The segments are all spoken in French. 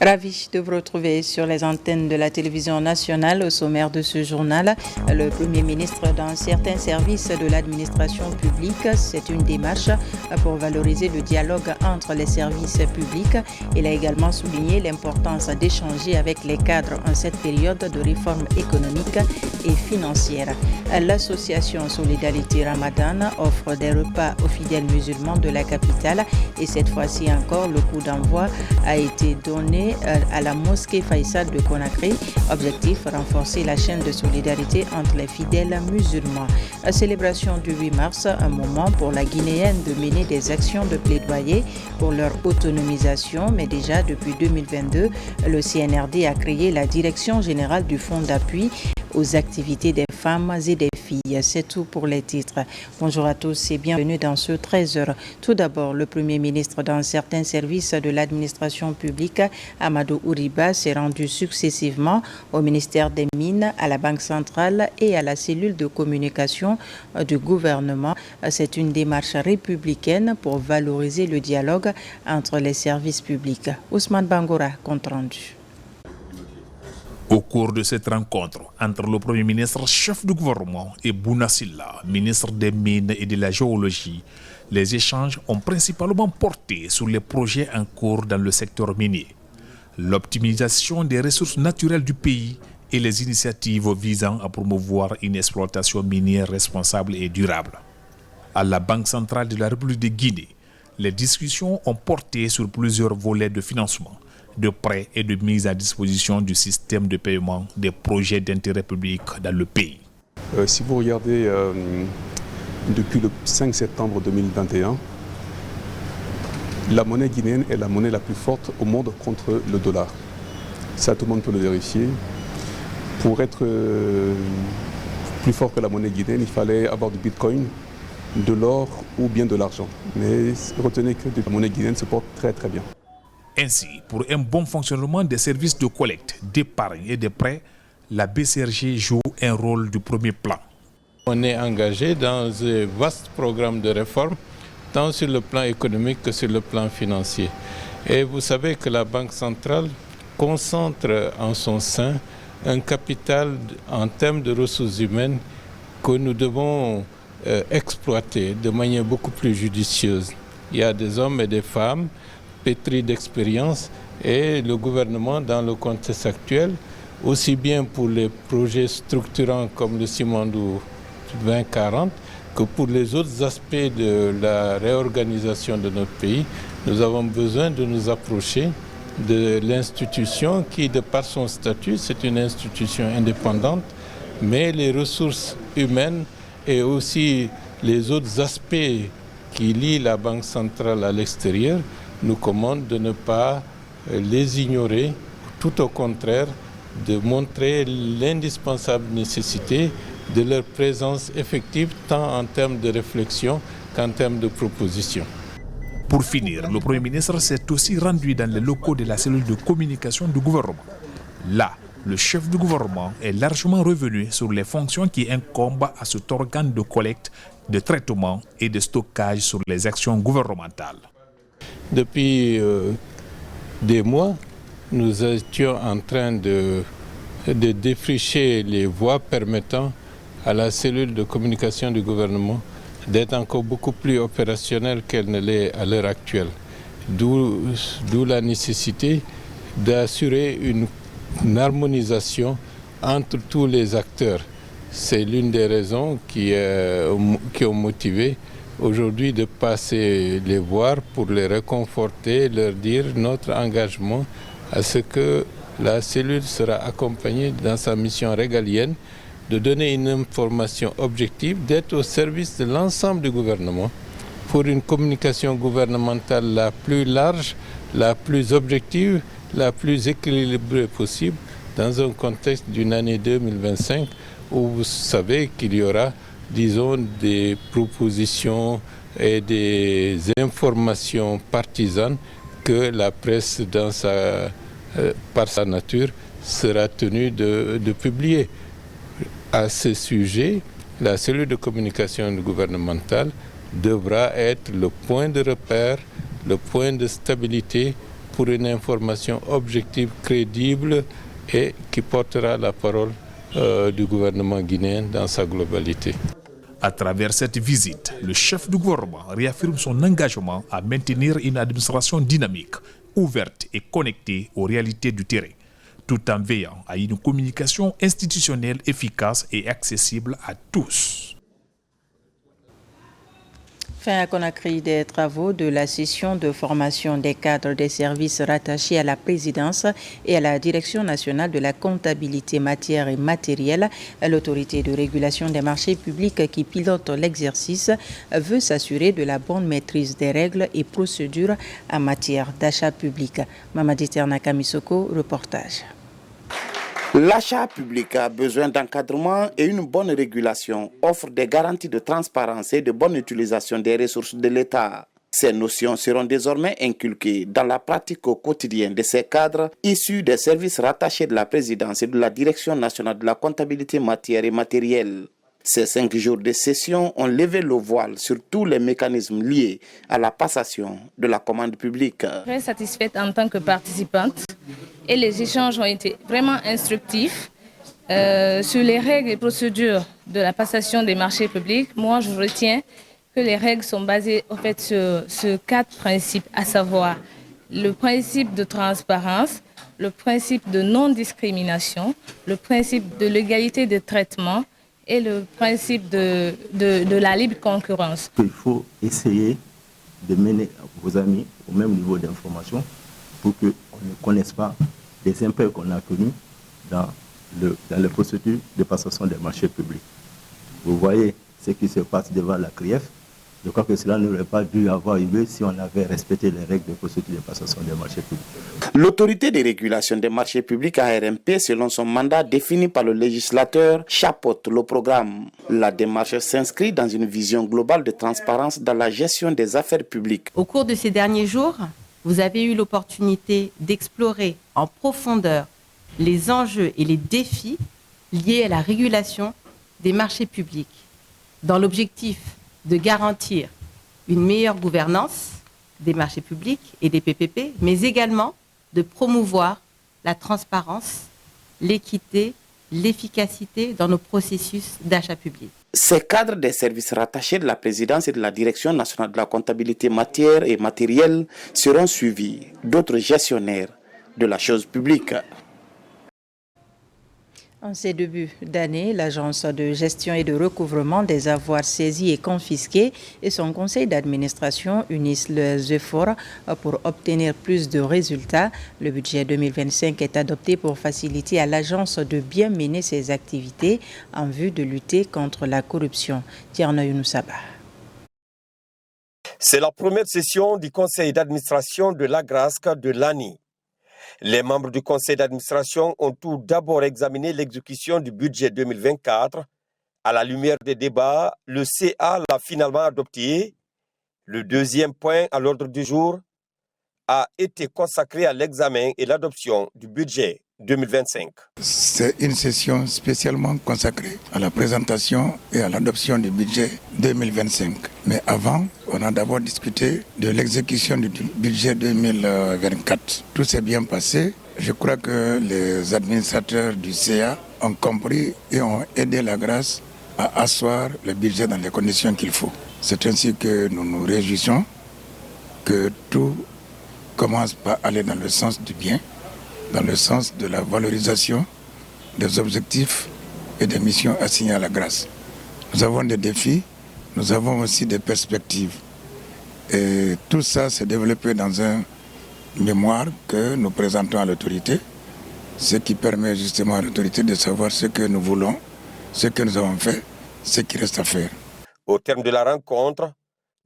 Ravi de vous retrouver sur les antennes de la télévision nationale. Au sommaire de ce journal, le Premier ministre dans certains services de l'administration publique, c'est une démarche pour valoriser le dialogue entre les services publics. Il a également souligné l'importance d'échanger avec les cadres en cette période de réforme économique et financière. L'association Solidarité Ramadan offre des repas aux fidèles musulmans de la capitale et cette fois-ci encore, le coup d'envoi a été donné à la mosquée Faisal de Conakry. Objectif, renforcer la chaîne de solidarité entre les fidèles musulmans. La célébration du 8 mars, un moment pour la Guinéenne de mener des actions de plaidoyer pour leur autonomisation. Mais déjà depuis 2022, le CNRD a créé la Direction générale du Fonds d'appui aux activités des femmes et des filles. C'est tout pour les titres. Bonjour à tous et bienvenue dans ce 13h. Tout d'abord, le Premier ministre dans certains services de l'administration publique, Amadou Ouriba, s'est rendu successivement au ministère des Mines, à la Banque centrale et à la cellule de communication du gouvernement. C'est une démarche républicaine pour valoriser le dialogue entre les services publics. Ousmane Bangoura, compte rendu. Au cours de cette rencontre entre le Premier ministre, chef du gouvernement, et Bouna Silla, ministre des Mines et de la Géologie, les échanges ont principalement porté sur les projets en cours dans le secteur minier, l'optimisation des ressources naturelles du pays et les initiatives visant à promouvoir une exploitation minière responsable et durable. À la Banque centrale de la République de Guinée, les discussions ont porté sur plusieurs volets de financement, de prêts et de mise à disposition du système de paiement des projets d'intérêt public dans le pays. Si vous regardez depuis le 5 septembre 2021, la monnaie guinéenne est la monnaie la plus forte au monde contre le dollar. Ça, tout le monde peut le vérifier. Pour être plus fort que la monnaie guinéenne, il fallait avoir du bitcoin, de l'or ou bien de l'argent. Mais retenez que la monnaie guinéenne se porte très très bien. Ainsi, pour un bon fonctionnement des services de collecte, d'épargne et de prêts, la BCRG joue un rôle du premier plan. On est engagé dans un vaste programme de réforme, tant sur le plan économique que sur le plan financier. Et vous savez que la Banque centrale concentre en son sein un capital en termes de ressources humaines que nous devons exploiter de manière beaucoup plus judicieuse. Il y a des hommes et des femmes pétri d'expérience et le gouvernement dans le contexte actuel, aussi bien pour les projets structurants comme le Simandou 2040 que pour les autres aspects de la réorganisation de notre pays, nous avons besoin de nous approcher de l'institution qui, de par son statut, c'est une institution indépendante, mais les ressources humaines et aussi les autres aspects qui lient la Banque centrale à l'extérieur nous commande de ne pas les ignorer, tout au contraire, de montrer l'indispensable nécessité de leur présence effective tant en termes de réflexion qu'en termes de proposition. Pour finir, le Premier ministre s'est aussi rendu dans les locaux de la cellule de communication du gouvernement. Là, le chef du gouvernement est largement revenu sur les fonctions qui incombent à cet organe de collecte, de traitement et de stockage sur les actions gouvernementales. Depuis des mois, nous étions en train de défricher les voies permettant à la cellule de communication du gouvernement d'être encore beaucoup plus opérationnelle qu'elle ne l'est à l'heure actuelle. D'où la nécessité d'assurer une harmonisation entre tous les acteurs. C'est l'une des raisons qui ont motivé aujourd'hui de passer les voir pour les réconforter, leur dire notre engagement à ce que la cellule sera accompagnée dans sa mission régalienne de donner une information objective, d'être au service de l'ensemble du gouvernement pour une communication gouvernementale la plus large, la plus objective, la plus équilibrée possible dans un contexte d'une année 2025 où vous savez qu'il y aura disons, des propositions et des informations partisanes que la presse, par sa nature, sera tenue de publier. À ce sujet, la cellule de communication gouvernementale devra être le point de repère, le point de stabilité pour une information objective, crédible et qui portera la parole du gouvernement guinéen dans sa globalité. À travers cette visite, le chef du gouvernement réaffirme son engagement à maintenir une administration dynamique, ouverte et connectée aux réalités du terrain, tout en veillant à une communication institutionnelle efficace et accessible à tous. Fin à Conakry des travaux de la session de formation des cadres des services rattachés à la présidence et à la Direction nationale de la comptabilité matière et matériel. L'autorité de régulation des marchés publics qui pilote l'exercice veut s'assurer de la bonne maîtrise des règles et procédures en matière d'achat public. Mamadi Ternaka Misoko, reportage. L'achat public a besoin d'encadrement et une bonne régulation offre des garanties de transparence et de bonne utilisation des ressources de l'État. Ces notions seront désormais inculquées dans la pratique au quotidien de ces cadres issus des services rattachés de la présidence et de la Direction nationale de la comptabilité matière et matériel. Ces 5 jours de session ont levé le voile sur tous les mécanismes liés à la passation de la commande publique. Très satisfaite en tant que participante et les échanges ont été vraiment instructifs sur les règles et procédures de la passation des marchés publics. Moi, je retiens que les règles sont basées en fait sur 4 principes, à savoir le principe de transparence, le principe de non-discrimination, le principe de l'égalité de traitement et le principe de la libre concurrence. Il faut essayer de mener vos amis au même niveau d'information pour qu'on ne connaisse pas les impairs qu'on a connus dans les procédures de passation des marchés publics. Vous voyez ce qui se passe devant la CRIEF. Je crois que cela n'aurait pas dû avoir lieu si on avait respecté les règles de procédure de passation des marchés publics. L'autorité de régulation des marchés publics ARMP, selon son mandat défini par le législateur, chapeaute le programme. La démarche s'inscrit dans une vision globale de transparence dans la gestion des affaires publiques. Au cours de ces derniers jours, vous avez eu l'opportunité d'explorer en profondeur les enjeux et les défis liés à la régulation des marchés publics, dans l'objectif de garantir une meilleure gouvernance des marchés publics et des PPP, mais également de promouvoir la transparence, l'équité, l'efficacité dans nos processus d'achat public. Ces cadres des services rattachés de la présidence et de la Direction nationale de la comptabilité matière et matériel seront suivis d'autres gestionnaires de la chose publique. En ces débuts d'année, l'Agence de gestion et de recouvrement des avoirs saisis et confisqués et son conseil d'administration unissent leurs efforts pour obtenir plus de résultats. Le budget 2025 est adopté pour faciliter à l'agence de bien mener ses activités en vue de lutter contre la corruption. Tierno Younoussaba. C'est la première session du conseil d'administration de l'AGRASC de l'année. Les membres du conseil d'administration ont tout d'abord examiné l'exécution du budget 2024. À la lumière des débats, le CA l'a finalement adopté. Le deuxième point à l'ordre du jour a été consacré à l'examen et l'adoption du budget 2025. C'est une session spécialement consacrée à la présentation et à l'adoption du budget 2025. Mais avant, on a d'abord discuté de l'exécution du budget 2024. Tout s'est bien passé. Je crois que les administrateurs du CA ont compris et ont aidé la grâce à asseoir le budget dans les conditions qu'il faut. C'est ainsi que nous nous réjouissons que tout commence par aller dans le sens du bien, dans le sens de la valorisation des objectifs et des missions assignées à la grâce. Nous avons des défis, nous avons aussi des perspectives. Et tout ça s'est développé dans un mémoire que nous présentons à l'autorité, ce qui permet justement à l'autorité de savoir ce que nous voulons, ce que nous avons fait, ce qui reste à faire. Au terme de la rencontre,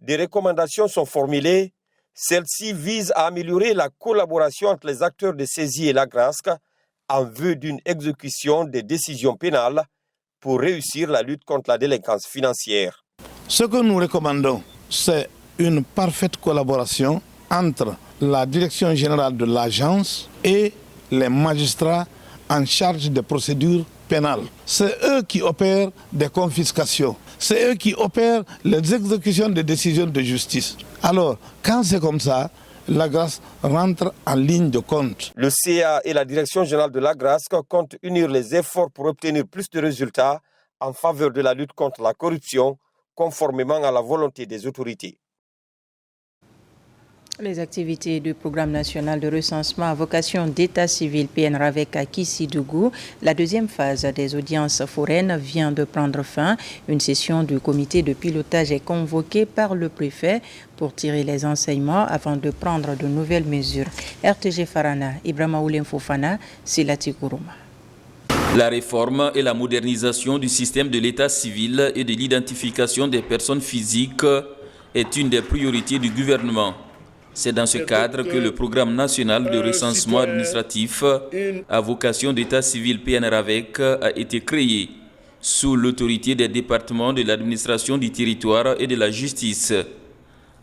des recommandations sont formulées. Celles-ci visent à améliorer la collaboration entre les acteurs de saisie et l'AGRASC en vue d'une exécution des décisions pénales pour réussir la lutte contre la délinquance financière. Ce que nous recommandons, c'est une parfaite collaboration entre la direction générale de l'agence et les magistrats en charge des procédures pénales. C'est eux qui opèrent des confiscations. C'est eux qui opèrent les exécutions des décisions de justice. Alors, quand c'est comme ça, l'AGRAS rentre en ligne de compte. Le CA et la Direction générale de l'AGRAS comptent unir les efforts pour obtenir plus de résultats en faveur de la lutte contre la corruption, conformément à la volonté des autorités. Les activités du programme national de recensement à vocation d'état civil PNRAVEC à Kissidougou, la deuxième phase des audiences foraines vient de prendre fin. Une session du comité de pilotage est convoquée par le préfet pour tirer les enseignements avant de prendre de nouvelles mesures. RTG Farana, Ibrahima Oulem Fofana, Silati Kourouma. La réforme et la modernisation du système de l'état civil et de l'identification des personnes physiques est une des priorités du gouvernement. C'est dans ce cadre que le programme national de recensement administratif à vocation d'état civil PNRAVEC a été créé sous l'autorité des départements de l'administration du territoire et de la justice.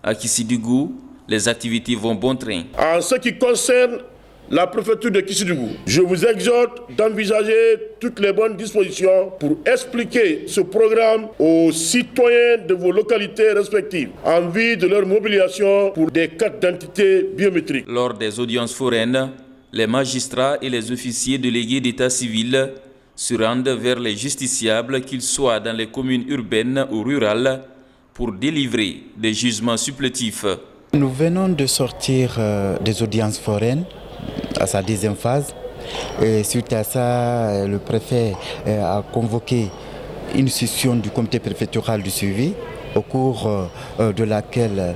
À Kissidougou, les activités vont bon train. En ce qui concerne la préfecture de Kissidougou, je vous exhorte d'envisager toutes les bonnes dispositions pour expliquer ce programme aux citoyens de vos localités respectives en vue de leur mobilisation pour des cartes d'identité biométriques. Lors des audiences foraines, les magistrats et les officiers délégués d'état civil se rendent vers les justiciables, qu'ils soient dans les communes urbaines ou rurales, pour délivrer des jugements supplétifs. Nous venons de sortir des audiences foraines à sa deuxième phase. Et suite à ça, le préfet a convoqué une session du comité préfectoral du suivi, au cours de laquelle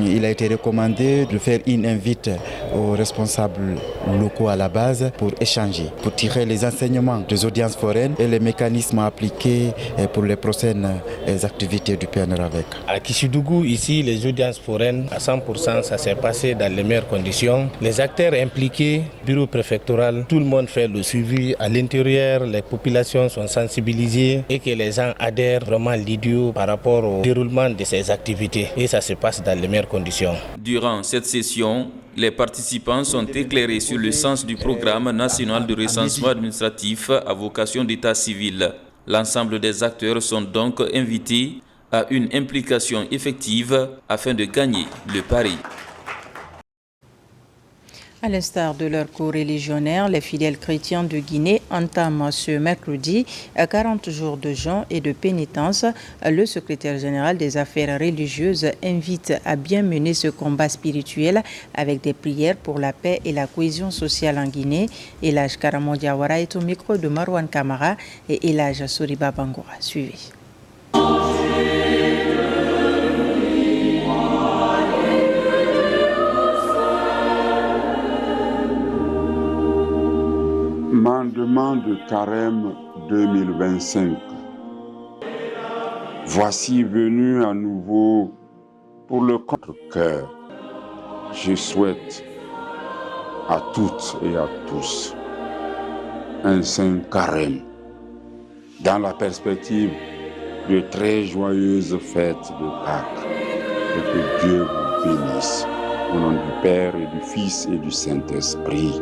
il a été recommandé de faire une invite aux responsables locaux à la base pour échanger, pour tirer les enseignements des audiences foraines et les mécanismes appliqués pour les prochaines activités du PNRAVEC. À Kissidougou, ici, les audiences foraines, à 100%, ça s'est passé dans les meilleures conditions. Les acteurs impliqués, bureau préfectoral, tout le monde fait le suivi à l'intérieur, les populations sont sensibilisées et que les gens adhèrent vraiment à l'idée par rapport au déroulement de ces activités. Et ça se passe dans les meilleures conditions. Durant cette session, les participants sont éclairés sur le sens du programme national de recensement administratif à vocation d'état civil. L'ensemble des acteurs sont donc invités à une implication effective afin de gagner le pari. À l'instar de leurs co-religionnaires, les fidèles chrétiens de Guinée entament ce mercredi 40 jours de jeûne et de pénitence. Le secrétaire général des affaires religieuses invite à bien mener ce combat spirituel avec des prières pour la paix et la cohésion sociale en Guinée. Elhaj Karamo Diawara est au micro de Marwan Kamara et Elhaj Soriba Bangoura. Suivez. Mandement de Carême 2025. Voici venu à nouveau pour le contre-cœur. Je souhaite à toutes et à tous un saint carême dans la perspective de très joyeuses fêtes de Pâques et que Dieu vous bénisse. Au nom du Père et du Fils et du Saint-Esprit.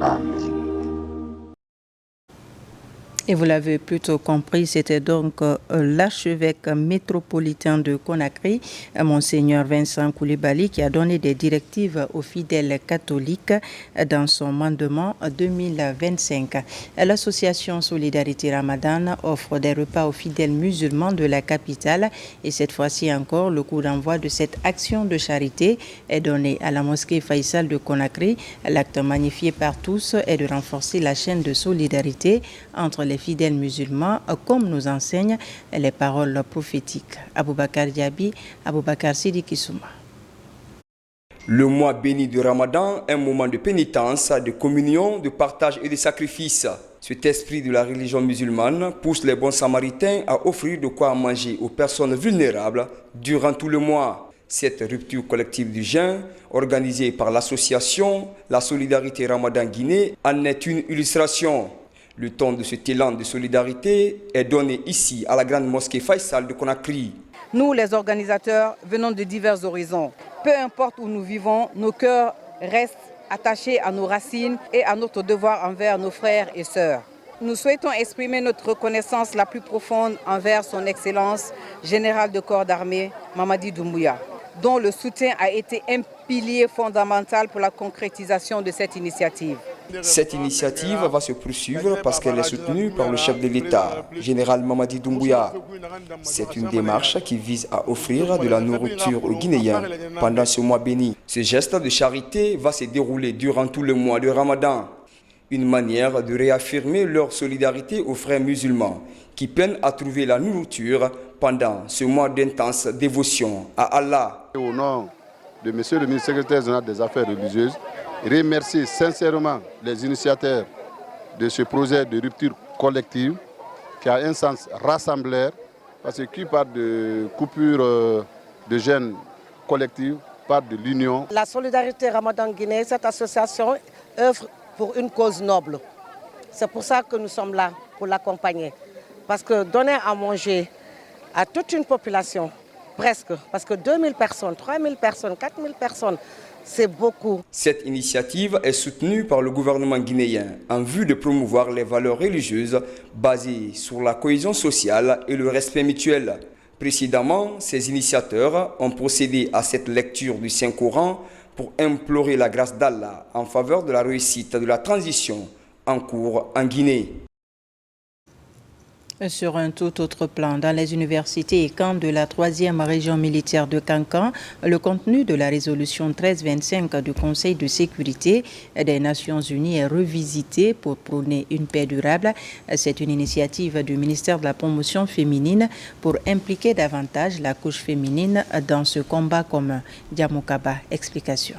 Amen. Et vous l'avez plutôt compris, c'était donc l'archevêque métropolitain de Conakry, Monseigneur Vincent Koulibaly, qui a donné des directives aux fidèles catholiques dans son mandement 2025. L'association Solidarité Ramadan offre des repas aux fidèles musulmans de la capitale et cette fois-ci encore, le coup d'envoi de cette action de charité est donné à la mosquée Faisal de Conakry. L'acte magnifié par tous est de renforcer la chaîne de solidarité entre les fidèles musulmans, comme nous enseignent les paroles prophétiques. Aboubakar Diaby, Aboubakar Sidi Kissouma. Le mois béni du Ramadan, un moment de pénitence, de communion, de partage et de sacrifice. Cet esprit de la religion musulmane pousse les bons samaritains à offrir de quoi manger aux personnes vulnérables durant tout le mois. Cette rupture collective du jeûne, organisée par l'association La Solidarité Ramadan Guinée, en est une illustration. Le ton de cet élan de solidarité est donné ici à la grande mosquée Faisal de Conakry. Nous, les organisateurs, venons de divers horizons. Peu importe où nous vivons, nos cœurs restent attachés à nos racines et à notre devoir envers nos frères et sœurs. Nous souhaitons exprimer notre reconnaissance la plus profonde envers son Excellence, général de corps d'armée, Mamadi Doumbouya. dont le soutien a été un pilier fondamental pour la concrétisation de cette initiative. Cette initiative va se poursuivre parce qu'elle est soutenue par le chef de l'État, général Mamadi Doumbouya. C'est une démarche qui vise à offrir de la nourriture aux Guinéens pendant ce mois béni. Ce geste de charité va se dérouler durant tout le mois de Ramadan. Une manière de réaffirmer leur solidarité aux frères musulmans qui peinent à trouver la nourriture pendant ce mois d'intense dévotion à Allah. Au nom de Monsieur le ministre secrétaire général des Affaires religieuses, remercier sincèrement les initiateurs de ce projet de rupture collective qui a un sens rassembleur, parce que qui parle de coupure de jeûne collective parle de l'union. La solidarité Ramadan Guinée, cette association œuvre pour une cause noble. C'est pour ça que nous sommes là, pour l'accompagner. Parce que donner à manger à toute une population, presque, parce que 2000 personnes, 3000 personnes, 4000 personnes, c'est beaucoup. Cette initiative est soutenue par le gouvernement guinéen en vue de promouvoir les valeurs religieuses basées sur la cohésion sociale et le respect mutuel. Précédemment, ces initiateurs ont procédé à cette lecture du Saint-Coran pour implorer la grâce d'Allah en faveur de la réussite de la transition en cours en Guinée. Sur un tout autre plan, dans les universités et camps de la 3e région militaire de Kankan, le contenu de la résolution 1325 du Conseil de sécurité des Nations Unies est revisité pour prôner une paix durable. C'est une initiative du ministère de la Promotion féminine pour impliquer davantage la couche féminine dans ce combat commun. Diamokaba, explication.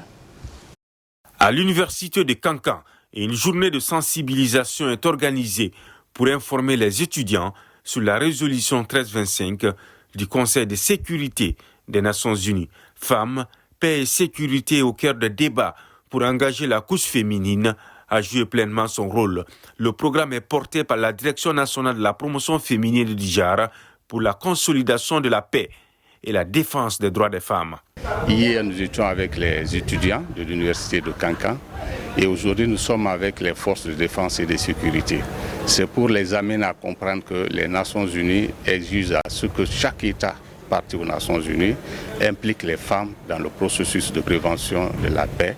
À l'université de Kankan, une journée de sensibilisation est organisée pour informer les étudiants sur la résolution 1325 du Conseil de sécurité des Nations Unies. Femmes, paix et sécurité au cœur des débats pour engager la couche féminine à jouer pleinement son rôle. Le programme est porté par la Direction nationale de la promotion féminine de Djara pour la consolidation de la paix et la défense des droits des femmes. Hier, nous étions avec les étudiants de l'université de Kankan et aujourd'hui, nous sommes avec les forces de défense et de sécurité. C'est pour les amener à comprendre que les Nations Unies exigent à ce que chaque État parti aux Nations Unies implique les femmes dans le processus de prévention de la paix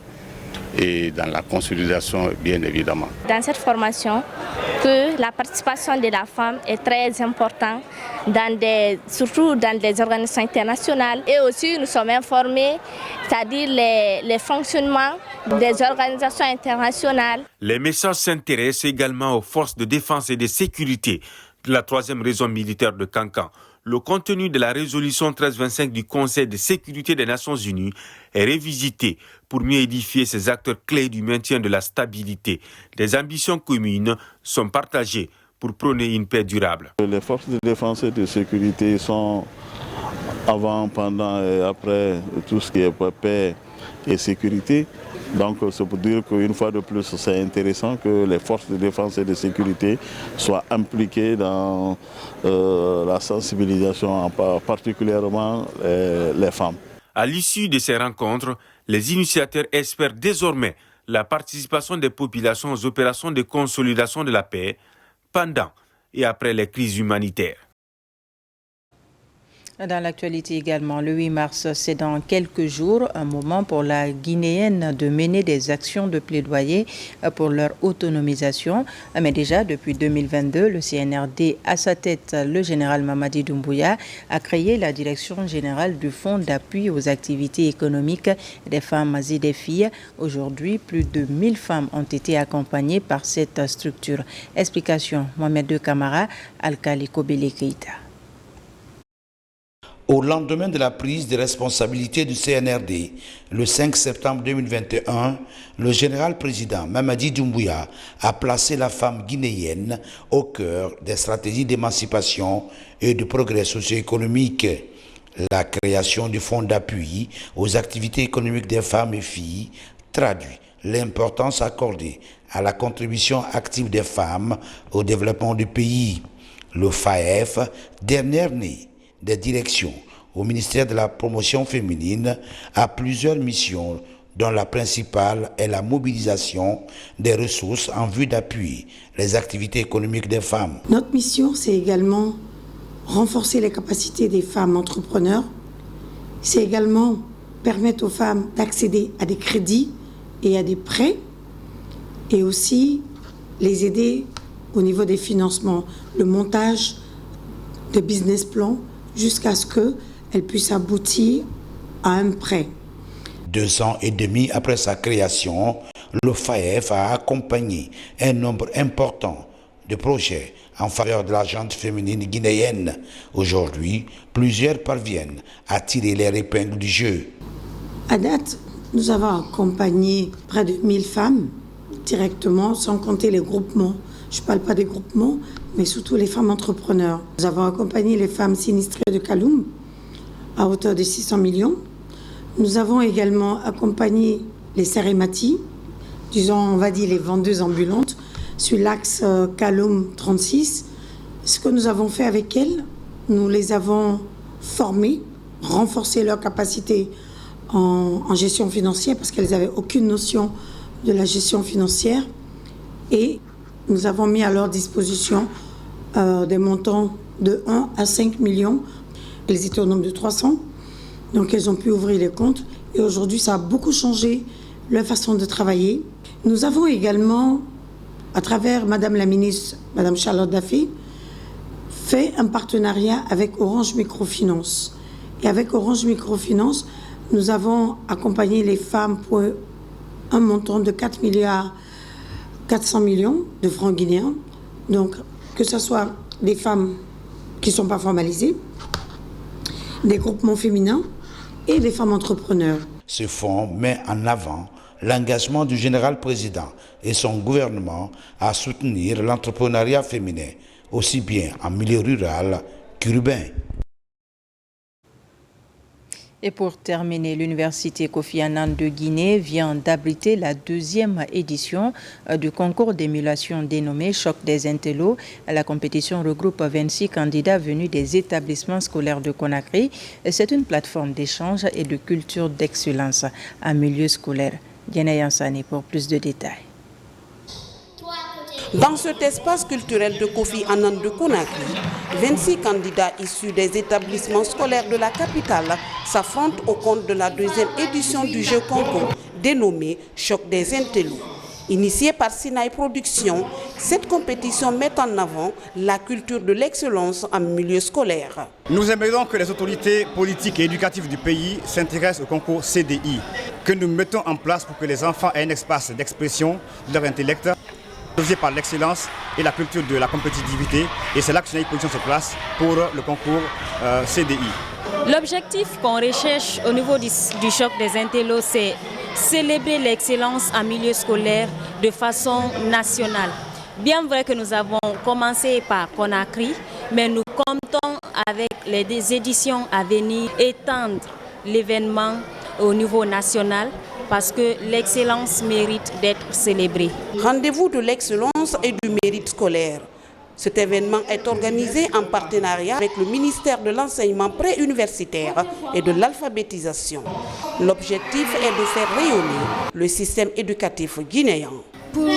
et dans la consolidation, bien évidemment. Dans cette formation, que la participation de la femme est très importante, surtout dans des organisations internationales. Et aussi, nous sommes informés, c'est-à-dire les fonctionnements des organisations internationales. Les messages s'intéressent également aux forces de défense et de sécurité de la 3e région militaire de Kankan. Le contenu de la résolution 1325 du Conseil de sécurité des Nations Unies est révisité pour mieux édifier ces acteurs clés du maintien de la stabilité. Des ambitions communes sont partagées pour prôner une paix durable. Les forces de défense et de sécurité sont avant, pendant et après tout ce qui est paix et sécurité. Donc c'est pour dire qu'une fois de plus, c'est intéressant que les forces de défense et de sécurité soient impliquées dans la sensibilisation, particulièrement les femmes. À l'issue de ces rencontres, les initiateurs espèrent désormais la participation des populations aux opérations de consolidation de la paix pendant et après les crises humanitaires. Dans l'actualité également, le 8 mars, c'est dans quelques jours un moment pour la Guinéenne de mener des actions de plaidoyer pour leur autonomisation. Mais déjà, depuis 2022, le CNRD, à sa tête le général Mamadi Doumbouya, a créé la direction générale du Fonds d'appui aux activités économiques des femmes et des filles. Aujourd'hui, plus de 1000 femmes ont été accompagnées par cette structure. Explication, Mohamed De Camara, Alkali Kobele Keita. Au lendemain de la prise de responsabilité du CNRD, le 5 septembre 2021, le général-président Mamadi Doumbouya a placé la femme guinéenne au cœur des stratégies d'émancipation et de progrès socio-économique. La création du fonds d'appui aux activités économiques des femmes et filles traduit l'importance accordée à la contribution active des femmes au développement du pays. Le FAEF, dernière née des directions au ministère de la Promotion féminine, a plusieurs missions dont la principale est la mobilisation des ressources en vue d'appuyer les activités économiques des femmes. Notre mission, c'est également renforcer les capacités des femmes entrepreneurs. C'est également permettre aux femmes d'accéder à des crédits et à des prêts, et aussi les aider au niveau des financements, le montage de business plans jusqu'à ce qu'elles puissent aboutir à un prêt. 2 ans et demi après sa création, le FAEF a accompagné un nombre important de projets en faveur de la gente féminine guinéenne. Aujourd'hui, plusieurs parviennent à tirer les épingles du jeu. À date, nous avons accompagné près de 1000 femmes directement, sans compter les groupements. Je ne parle pas des groupements, mais surtout les femmes entrepreneurs. Nous avons accompagné les femmes sinistrées de Kaloum à hauteur de 600 millions. Nous avons également accompagné les Sérémati, disons, on va dire les vendeuses ambulantes, sur l'axe Kaloum 36. Ce que nous avons fait avec elles, nous les avons formées, renforcé leur capacité en gestion financière parce qu'elles n'avaient aucune notion de la gestion financière, et nous avons mis à leur disposition des montants de 1 à 5 millions. Elles étaient au nombre de 300, donc elles ont pu ouvrir les comptes, et aujourd'hui ça a beaucoup changé leur façon de travailler. Nous avons également, à travers Madame la ministre, Madame Charlotte Daffé, fait un partenariat avec Orange Microfinance. Et avec Orange Microfinance, nous avons accompagné les femmes pour un montant de 4 milliards 400 millions de francs guinéens. Donc, que ce soit des femmes qui ne sont pas formalisées, des groupements féminins et des femmes entrepreneurs. Ce fonds met en avant l'engagement du général président et son gouvernement à soutenir l'entrepreneuriat féminin, aussi bien en milieu rural qu'urbain. Et pour terminer, l'Université Kofi Annan de Guinée vient d'abriter la 2e édition du concours d'émulation dénommé Choc des Intellos. La compétition regroupe 26 candidats venus des établissements scolaires de Conakry. C'est une plateforme d'échange et de culture d'excellence en milieu scolaire. Diana Yansani pour plus de détails. Dans cet espace culturel de Kofi Annan de Conakry, 26 candidats issus des établissements scolaires de la capitale s'affrontent au compte de la 2e édition du jeu concours dénommé Choc des Intellos. Initiée par Sinaï Productions, cette compétition met en avant la culture de l'excellence en milieu scolaire. Nous aimerions que les autorités politiques et éducatives du pays s'intéressent au concours CDI, que nous mettons en place pour que les enfants aient un espace d'expression de leur intellect, par l'excellence et la culture de la compétitivité, et c'est là que Sinaï Productions se place pour le concours CDI. L'objectif qu'on recherche au niveau du choc des intellos, c'est célébrer l'excellence en milieu scolaire de façon nationale. Bien vrai que nous avons commencé par Conakry, mais nous comptons avec les éditions à venir étendre l'événement au niveau national, parce que l'excellence mérite d'être célébrée. Rendez-vous de l'excellence et du mérite scolaire. Cet événement est organisé en partenariat avec le ministère de l'enseignement préuniversitaire et de l'alphabétisation. L'objectif est de faire rayonner le système éducatif guinéen. Pour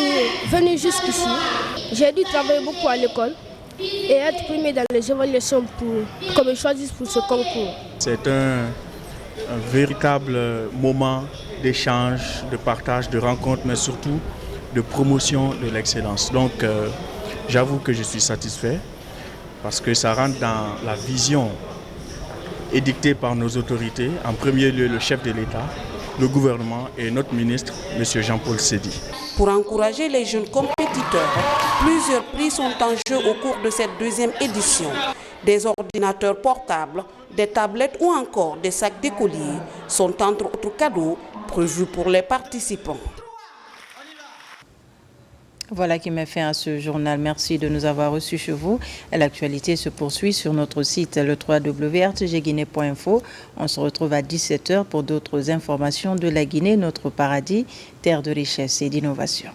venir jusqu'ici, j'ai dû travailler beaucoup à l'école et être primé dans les évaluations pour qu'on me choisisse pour ce concours. C'est un véritable moment d'échange, de partage, de rencontre, mais surtout de promotion de l'excellence. Donc, j'avoue que je suis satisfait parce que ça rentre dans la vision édictée par nos autorités, en premier lieu le chef de l'État, le gouvernement et notre ministre, M. Jean-Paul Sédi. Pour encourager les jeunes compétiteurs, plusieurs prix sont en jeu au cours de cette 2e édition. Des ordinateurs portables, des tablettes ou encore des sacs d'écoliers sont entre autres cadeaux prévus pour les participants. Voilà qui met fin à ce journal. Merci de nous avoir reçus chez vous. L'actualité se poursuit sur notre site le www.rtgguinée.info. On se retrouve à 17h pour d'autres informations de la Guinée, notre paradis, terre de richesse et d'innovation.